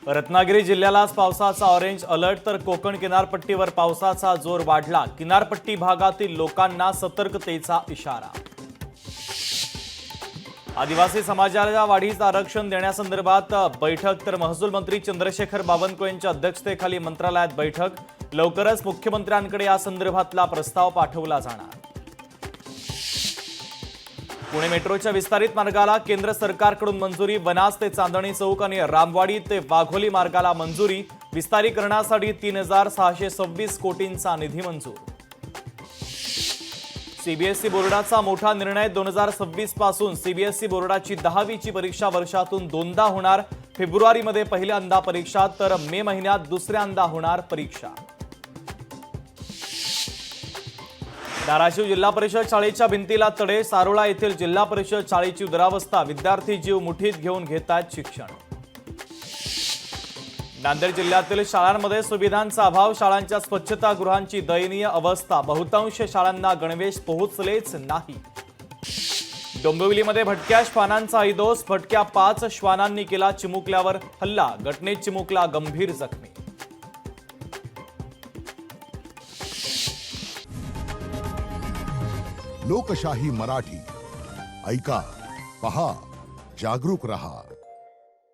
रत्नागिरी जिल्ह्यालाच पावसाचा orange alert, तर कोकण किनारपट्टीवर पावसाचा जोर वाढला। किनारपट्टी भागातील लोकांना सतर्कतेचा इशारा। आदिवासी समाजाला वाढीचं आरक्षण देण्यासंदर्भात बैठक, तर महसूल मंत्री चंद्रशेखर बावनकुळे यांच्या अध्यक्षतेखाली मंत्रालयात बैठक। लवकरच मुख्यमंत्र्यांकडे या संदर्भातला प्रस्ताव पाठवला जाणार। पुणे मेट्रोच्या विस्तारित मार्गाला केंद्र सरकारकडून मंजुरी। वनाज ते चांदणी चौक आणि रामवाडी ते वाघोली मार्गाला मंजुरी। विस्तारीकरणासाठी 3626 कोटींचा निधी मंजूर। सीबीएसई बोर्डाचा मोठा निर्णय। 2026 पासून सीबीएसई बोर्डाची 10वीची परीक्षा वर्षातून दोनदा होणार। फेब्रुवारीमध्ये पहिल्यांदा परीक्षा, तर मे महिन्यात दुसऱ्यांदा होणार परीक्षा। धाराशिव जिल्हा परिषद शाळेच्या भिंतीला तडे। सारोळा येथील जिल्हा परिषद शाळेची दुरावस्था। विद्यार्थी जीव मुठीत घेऊन घेतात शिक्षण। नांदेड जिल्ह्यातील शाळांमध्ये सुविधांचा अभाव। शाळांच्या स्वच्छतागृहांची दयनीय अवस्था। बहुतांश शाळांना गणवेश पोहोचलेच नाही। डोंबिवलीमध्ये भटक्या श्वानांचा ऐदोस। भटक्या 5 श्वानांनी केला चिमुकल्यावर हल्ला। घटनेत चिमुकला गंभीर जखमी। लोकशाही मराठी ऐका, पहा, जागरूक रहा।